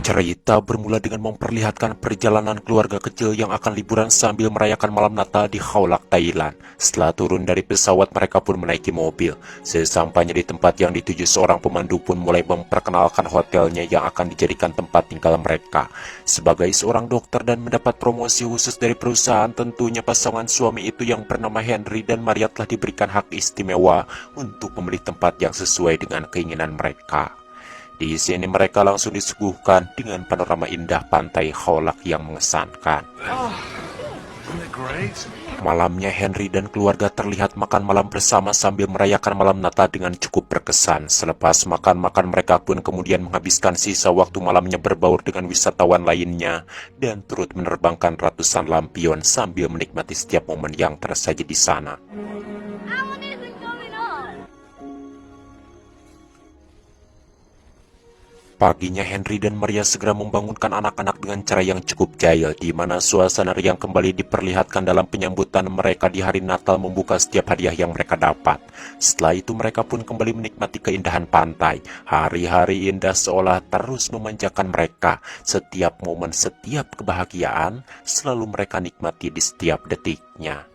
Cerita bermula dengan memperlihatkan perjalanan keluarga kecil yang akan liburan sambil merayakan malam Natal di Khao Thailand. Setelah turun dari pesawat, mereka pun menaiki mobil. Sesampainya di tempat yang dituju, seorang pemandu pun mulai memperkenalkan hotelnya yang akan dijadikan tempat tinggal mereka. Sebagai seorang dokter dan mendapat promosi khusus dari perusahaan, tentunya pasangan suami itu yang bernama Henry dan Maria telah diberikan hak istimewa untuk memilih tempat yang sesuai dengan keinginan mereka. Di sini mereka langsung disuguhkan dengan panorama indah pantai Kholak yang mengesankan. Malamnya Henry dan keluarga terlihat makan malam bersama sambil merayakan malam Natal dengan cukup berkesan. Selepas makan-makan, mereka pun kemudian menghabiskan sisa waktu malamnya berbaur dengan wisatawan lainnya dan turut menerbangkan ratusan lampion sambil menikmati setiap momen yang tersaji di sana. Paginya Henry dan Maria segera membangunkan anak-anak dengan cara yang cukup jahil, di mana suasana riang kembali diperlihatkan dalam penyambutan mereka di hari Natal membuka setiap hadiah yang mereka dapat. Setelah itu mereka pun kembali menikmati keindahan pantai. Hari-hari indah seolah terus memanjakan mereka. Setiap momen, setiap kebahagiaan selalu mereka nikmati di setiap detiknya.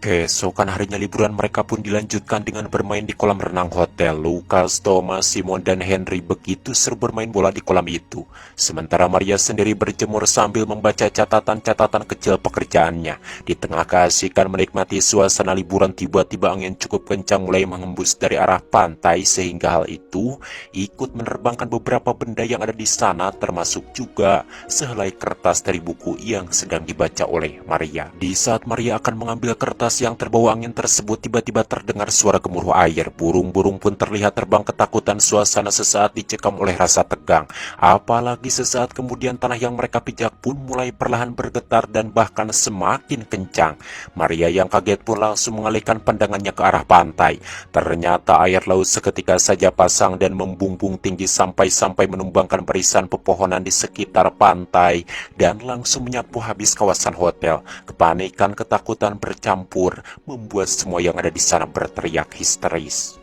Keesokan harinya liburan mereka pun dilanjutkan dengan bermain di kolam renang hotel. Lucas, Thomas, Simon, dan Henry begitu seru bermain bola di kolam itu. Sementara Maria sendiri berjemur sambil membaca catatan-catatan kecil pekerjaannya. Di tengah keasikan menikmati suasana liburan, tiba-tiba angin cukup kencang mulai menghembus dari arah pantai, sehingga hal itu ikut menerbangkan beberapa benda yang ada di sana, termasuk juga sehelai kertas dari buku yang sedang dibaca oleh Maria. Di saat Maria akan mengambil kertas yang terbawa angin tersebut, tiba-tiba terdengar suara gemuruh air. Burung-burung pun terlihat terbang ketakutan. Suasana sesaat dicekam oleh rasa tegang. Apalagi sesaat kemudian tanah yang mereka pijak pun mulai perlahan bergetar dan bahkan semakin kencang. Maria yang kaget pun langsung mengalihkan pandangannya ke arah pantai. Ternyata air laut seketika saja pasang dan membumbung tinggi sampai-sampai menumbangkan barisan pepohonan di sekitar pantai dan langsung menyapu habis kawasan hotel. Kepanikan, ketakutan bercampur membuat semua yang ada di sana berteriak histeris.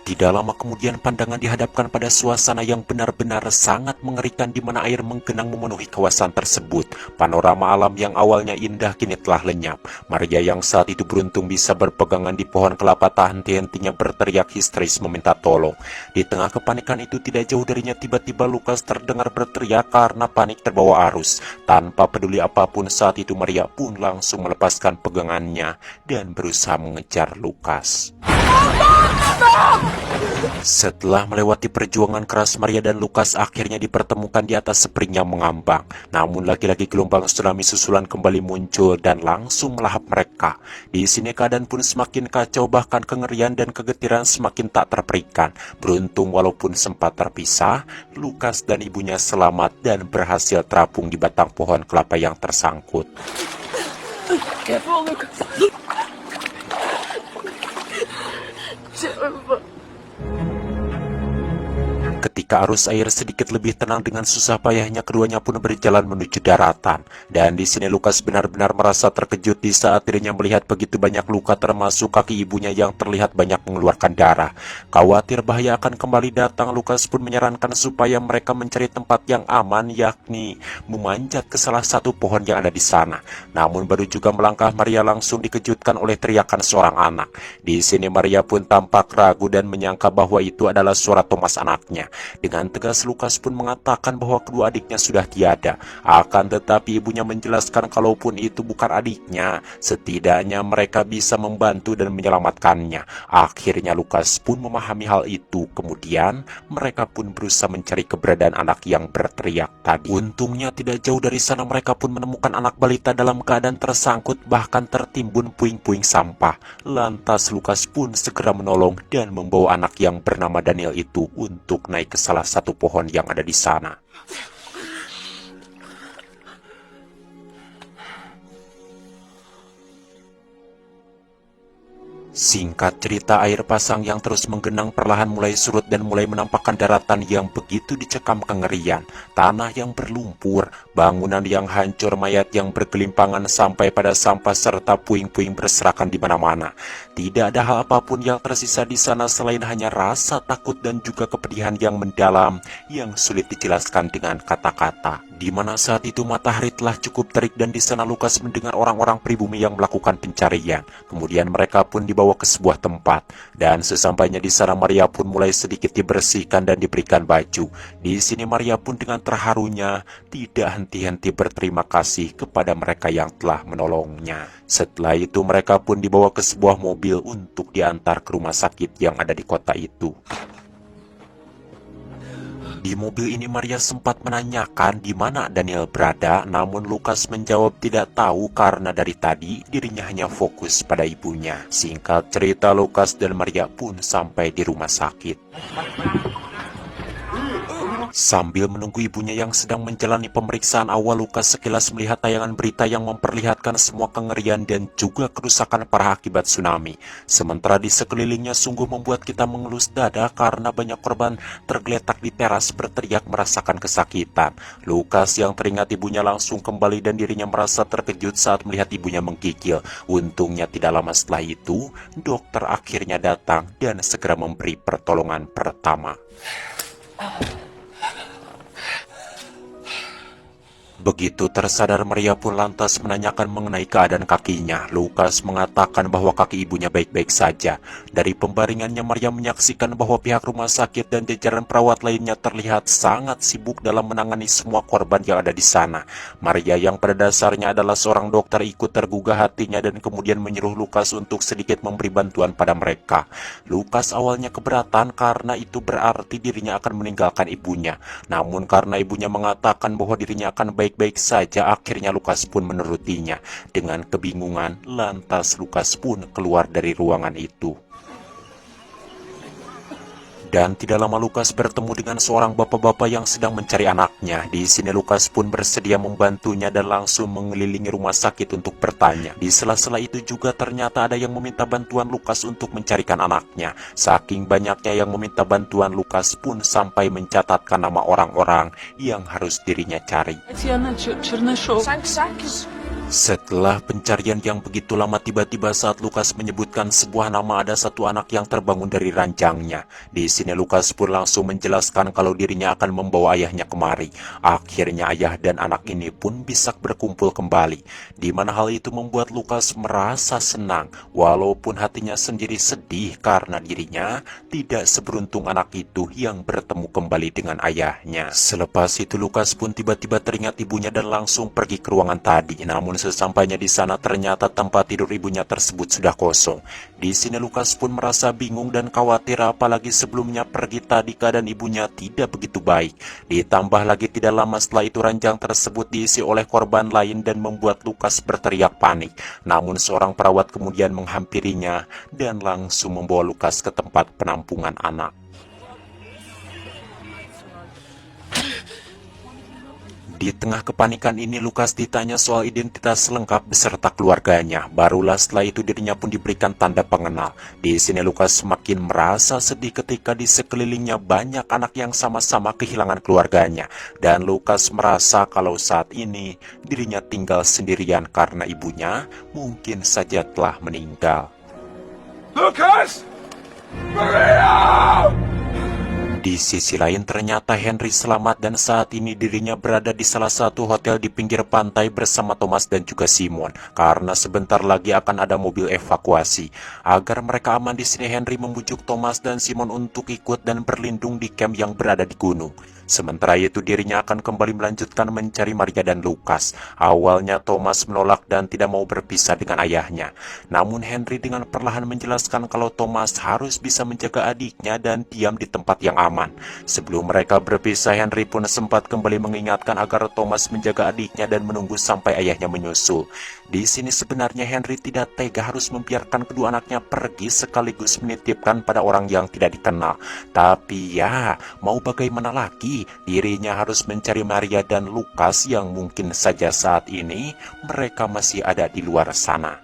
Tidak lama kemudian pandangan dihadapkan pada suasana yang benar-benar sangat mengerikan, di mana air menggenang memenuhi kawasan tersebut. Panorama alam yang awalnya indah kini telah lenyap. Maria yang saat itu beruntung bisa berpegangan di pohon kelapa tak henti-hentinya berteriak histeris meminta tolong. Di tengah kepanikan itu, tidak jauh darinya tiba-tiba Lucas terdengar berteriak karena panik terbawa arus. Tanpa peduli apapun saat itu, Maria pun langsung melepaskan pegangannya dan berusaha mengejar Lucas. Setelah melewati perjuangan keras, Maria dan Lucas akhirnya dipertemukan di atas spring yang mengambang. Namun lagi-lagi gelombang tsunami susulan kembali muncul dan langsung melahap mereka. Di sini keadaan pun semakin kacau, bahkan kengerian dan kegetiran semakin tak terperikan. Beruntung walaupun sempat terpisah, Lucas dan ibunya selamat dan berhasil terapung di batang pohon kelapa yang tersangkut. Careful, Lucas. Ketika arus air sedikit lebih tenang, dengan susah payahnya keduanya pun berjalan menuju daratan. Dan di sini Lucas benar-benar merasa terkejut di saat dirinya melihat begitu banyak luka, termasuk kaki ibunya yang terlihat banyak mengeluarkan darah. Khawatir bahaya akan kembali datang, Lucas pun menyarankan supaya mereka mencari tempat yang aman, yakni memanjat ke salah satu pohon yang ada di sana. Namun baru juga melangkah, Maria langsung dikejutkan oleh teriakan seorang anak. Di sini Maria pun tampak ragu dan menyangka bahwa itu adalah suara Thomas, anaknya. Dengan tegas Lucas pun mengatakan bahwa kedua adiknya sudah tiada. Akan tetapi ibunya menjelaskan kalaupun itu bukan adiknya, setidaknya mereka bisa membantu dan menyelamatkannya. Akhirnya Lucas pun memahami hal itu. Kemudian mereka pun berusaha mencari keberadaan anak yang berteriak tadi. Untungnya tidak jauh dari sana mereka pun menemukan anak balita dalam keadaan tersangkut, bahkan tertimbun puing-puing sampah. Lantas Lucas pun segera menolong dan membawa anak yang bernama Daniel itu untuk naik ke salah satu pohon yang ada di sana. Singkat cerita, air pasang yang terus menggenang perlahan mulai surut dan mulai menampakkan daratan yang begitu dicekam kengerian, tanah yang berlumpur, bangunan yang hancur, mayat yang bergelimpangan sampai pada sampah serta puing-puing berserakan di mana-mana. Tidak ada hal apapun yang tersisa di sana selain hanya rasa takut dan juga kepedihan yang mendalam yang sulit dijelaskan dengan kata-kata. Di mana saat itu matahari telah cukup terik dan di sana Lukas mendengar orang-orang pribumi yang melakukan pencarian. Kemudian mereka pun dibawa ke sebuah tempat dan sesampainya di sana Maria pun mulai sedikit dibersihkan dan diberikan baju. Di sini Maria pun dengan terharunya tidak henti-henti berterima kasih kepada mereka yang telah menolongnya. Setelah itu mereka pun dibawa ke sebuah mobil untuk diantar ke rumah sakit yang ada di kota itu. Di mobil ini Maria sempat menanyakan di mana Daniel berada, namun Lukas menjawab tidak tahu karena dari tadi dirinya hanya fokus pada ibunya. Singkat cerita, Lukas dan Maria pun sampai di rumah sakit. Sambil menunggu ibunya yang sedang menjalani pemeriksaan awal, Lukas sekilas melihat tayangan berita yang memperlihatkan semua kengerian dan juga kerusakan parah akibat tsunami. Sementara di sekelilingnya sungguh membuat kita mengelus dada karena banyak korban tergeletak di teras berteriak merasakan kesakitan. Lukas yang teringat ibunya langsung kembali dan dirinya merasa terkejut saat melihat ibunya menggigil. Untungnya tidak lama setelah itu, dokter akhirnya datang dan segera memberi pertolongan pertama. Begitu tersadar, Maria pun lantas menanyakan mengenai keadaan kakinya. Lukas mengatakan bahwa kaki ibunya baik-baik saja. Dari pembaringannya, Maria menyaksikan bahwa pihak rumah sakit dan jajaran perawat lainnya terlihat sangat sibuk dalam menangani semua korban yang ada di sana. Maria yang pada dasarnya adalah seorang dokter ikut tergugah hatinya dan kemudian menyuruh Lukas untuk sedikit memberi bantuan pada mereka. Lukas awalnya keberatan karena itu berarti dirinya akan meninggalkan ibunya. Namun karena ibunya mengatakan bahwa dirinya akan baik-baik saja, akhirnya Lukas pun menurutinya. Dengan kebingungan, lantas Lukas pun keluar dari ruangan itu. Dan tidak lama Lukas bertemu dengan seorang bapak-bapak yang sedang mencari anaknya. Di sini Lukas pun bersedia membantunya dan langsung mengelilingi rumah sakit untuk bertanya. Di sela-sela itu juga ternyata ada yang meminta bantuan Lukas untuk mencarikan anaknya. Saking banyaknya yang meminta bantuan, Lukas pun sampai mencatatkan nama orang-orang yang harus dirinya cari. Tatiana Chernyshov. Setelah pencarian yang begitu lama, tiba-tiba saat Lukas menyebutkan sebuah nama, ada satu anak yang terbangun dari ranjangnya. Di sini Lukas pun langsung menjelaskan kalau dirinya akan membawa ayahnya kemari. Akhirnya ayah dan anak ini pun bisa berkumpul kembali. Di mana hal itu membuat Lukas merasa senang, walaupun hatinya sendiri sedih karena dirinya tidak seberuntung anak itu yang bertemu kembali dengan ayahnya. Selepas itu Lukas pun tiba-tiba teringat ibunya dan langsung pergi ke ruangan tadi. Namun sesampainya di sana ternyata tempat tidur ibunya tersebut sudah kosong. Di sini Lukas pun merasa bingung dan khawatir, apalagi sebelumnya pergi tadi keadaan ibunya tidak begitu baik. Ditambah lagi tidak lama setelah itu ranjang tersebut diisi oleh korban lain dan membuat Lukas berteriak panik. Namun seorang perawat kemudian menghampirinya dan langsung membawa Lukas ke tempat penampungan anak. Di tengah kepanikan ini Lukas ditanya soal identitas lengkap beserta keluarganya. Barulah setelah itu dirinya pun diberikan tanda pengenal. Di sini Lukas semakin merasa sedih ketika di sekelilingnya banyak anak yang sama-sama kehilangan keluarganya. Dan Lukas merasa kalau saat ini dirinya tinggal sendirian karena ibunya mungkin saja telah meninggal. Lukas! Maria! Di sisi lain ternyata Henry selamat dan saat ini dirinya berada di salah satu hotel di pinggir pantai bersama Thomas dan juga Simon, karena sebentar lagi akan ada mobil evakuasi. Agar mereka aman di sini, Henry membujuk Thomas dan Simon untuk ikut dan berlindung di camp yang berada di gunung. Sementara itu dirinya akan kembali melanjutkan mencari Maria dan Lukas. Awalnya Thomas menolak dan tidak mau berpisah dengan ayahnya. Namun Henry dengan perlahan menjelaskan kalau Thomas harus bisa menjaga adiknya dan diam di tempat yang aman. Sebelum mereka berpisah, Henry pun sempat kembali mengingatkan agar Thomas menjaga adiknya dan menunggu sampai ayahnya menyusul. Di sini sebenarnya Henry tidak tega harus membiarkan kedua anaknya pergi sekaligus menitipkan pada orang yang tidak dikenal. Tapi ya, mau bagaimana lagi, dirinya harus mencari Maria dan Lukas yang mungkin saja saat ini mereka masih ada di luar sana.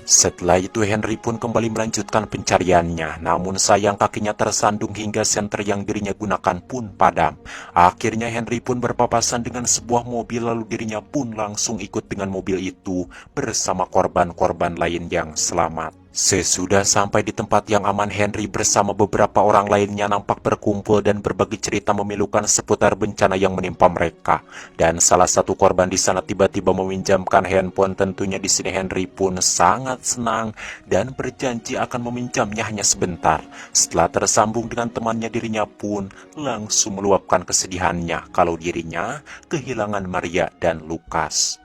Setelah itu Henry pun kembali melanjutkan pencariannya, namun sayang kakinya tersandung hingga senter yang dirinya gunakan pun padam. Akhirnya Henry pun berpapasan dengan sebuah mobil, lalu dirinya pun langsung ikut dengan mobil itu bersama korban-korban lain yang selamat. Sesudah sampai di tempat yang aman, Henry bersama beberapa orang lainnya nampak berkumpul dan berbagi cerita memilukan seputar bencana yang menimpa mereka. Dan salah satu korban di sana tiba-tiba meminjamkan handphone. Tentunya di sini Henry pun sangat senang dan berjanji akan meminjamnya hanya sebentar. Setelah tersambung dengan temannya, dirinya pun langsung meluapkan kesedihannya kalau dirinya kehilangan Maria dan Lukas.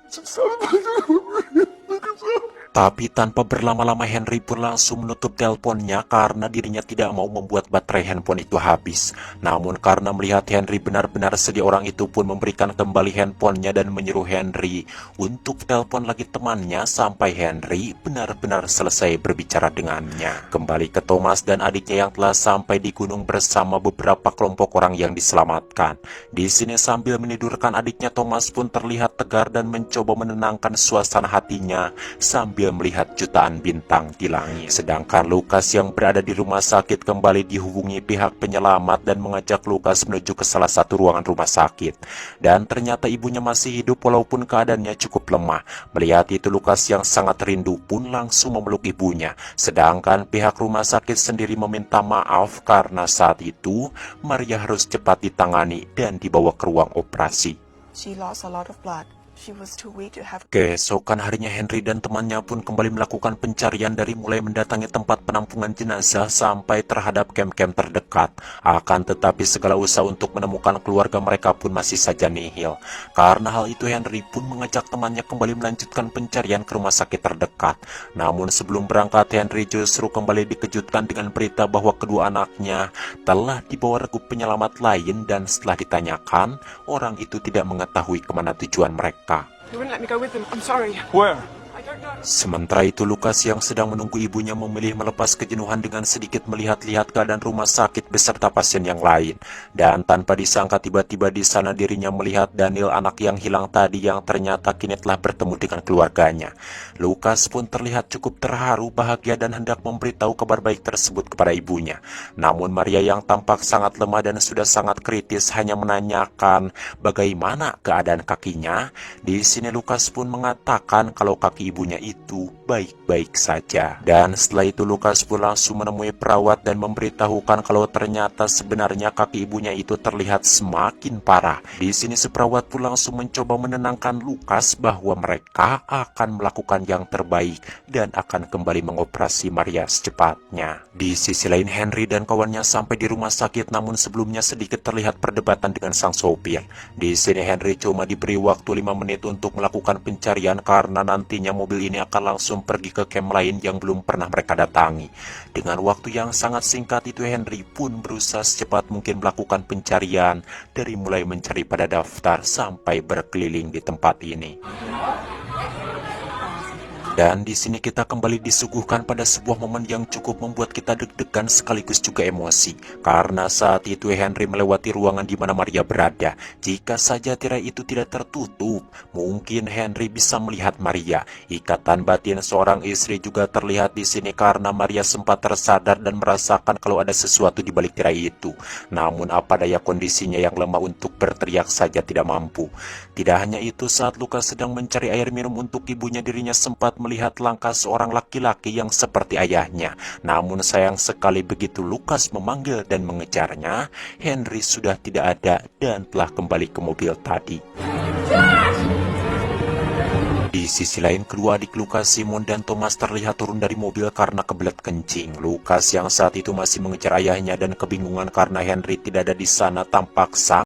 Tapi tanpa berlama-lama Henry pun langsung menutup teleponnya karena dirinya tidak mau membuat baterai handphone itu habis. Namun karena melihat Henry benar-benar sedih, orang itu pun memberikan kembali handphonenya dan menyuruh Henry untuk telepon lagi temannya sampai Henry benar-benar selesai berbicara dengannya. Kembali ke Thomas dan adiknya yang telah sampai di gunung bersama beberapa kelompok orang yang diselamatkan. Di sini sambil menidurkan adiknya, Thomas pun terlihat tegar dan mencoba menenangkan suasana hatinya sambil melihat jutaan bintang di langit. Sedangkan Lukas yang berada di rumah sakit kembali dihubungi pihak penyelamat dan mengajak Lukas menuju ke salah satu ruangan rumah sakit. Dan ternyata ibunya masih hidup walaupun keadaannya cukup lemah. Melihat itu Lukas yang sangat rindu pun langsung memeluk ibunya. Sedangkan pihak rumah sakit sendiri meminta maaf karena saat itu Maria harus cepat ditangani dan dibawa ke ruang operasi. She lost a lot of blood. She was too weak to have... Keesokan harinya Henry dan temannya pun kembali melakukan pencarian dari mulai mendatangi tempat penampungan jenazah sampai terhadap kem-kem terdekat. Akan tetapi segala usaha untuk menemukan keluarga mereka pun masih saja nihil. Karena hal itu Henry pun mengajak temannya kembali melanjutkan pencarian ke rumah sakit terdekat. Namun sebelum berangkat Henry justru kembali dikejutkan dengan berita bahwa kedua anaknya telah dibawa regu penyelamat lain, dan setelah ditanyakan orang itu tidak mengetahui kemana tujuan mereka. They wouldn't let me go with them. I'm sorry. Where? I don't know. Sementara itu Lukas yang sedang menunggu ibunya memilih melepas kejenuhan dengan sedikit melihat-lihat keadaan rumah sakit beserta pasien yang lain. Dan tanpa disangka tiba-tiba di sana dirinya melihat Daniel, anak yang hilang tadi, yang ternyata kini telah bertemu dengan keluarganya. Lukas pun terlihat cukup terharu, bahagia dan hendak memberitahu kabar baik tersebut kepada ibunya. Namun Maria yang tampak sangat lemah dan sudah sangat kritis hanya menanyakan bagaimana keadaan kakinya. Di sini Lukas pun mengatakan kalau kaki ibunya itu baik-baik saja. Dan setelah itu Lukas pun langsung menemui perawat dan memberitahukan kalau ternyata sebenarnya kaki ibunya itu terlihat semakin parah. Di sini si perawat pun langsung mencoba menenangkan Lukas bahwa mereka akan melakukan yang terbaik dan akan kembali mengoperasi Maria secepatnya. Di sisi lain Henry dan kawannya sampai di rumah sakit, namun sebelumnya sedikit terlihat perdebatan dengan sang sopir. Di sini Henry cuma diberi waktu 5 menit untuk melakukan pencarian karena nantinya mobil ini akan langsung pergi ke camp lain yang belum pernah mereka datangi. Dengan waktu yang sangat singkat itu Henry pun berusaha secepat mungkin melakukan pencarian, dari mulai mencari pada daftar sampai berkeliling di tempat ini. Dan di sini kita kembali disuguhkan pada sebuah momen yang cukup membuat kita deg-degan sekaligus juga emosi. Karena saat itu Henry melewati ruangan di mana Maria berada. Jika saja tirai itu tidak tertutup, mungkin Henry bisa melihat Maria. Ikatan batin seorang istri juga terlihat di sini karena Maria sempat tersadar dan merasakan kalau ada sesuatu di balik tirai itu. Namun apa daya, kondisinya yang lemah untuk berteriak saja tidak mampu. Tidak hanya itu, saat Lukas sedang mencari air minum untuk ibunya, dirinya sempat melihat langkah seorang laki-laki yang seperti ayahnya. Namun sayang sekali begitu Lukas memanggil dan mengejarnya, Henry sudah tidak ada dan telah kembali ke mobil tadi. Di sisi lain, kedua adik Lukas, Simon dan Thomas, terlihat turun dari mobil karena kebelet kencing. Lukas yang saat itu masih mengejar ayahnya dan kebingungan karena Henry tidak ada di sana tampak sangat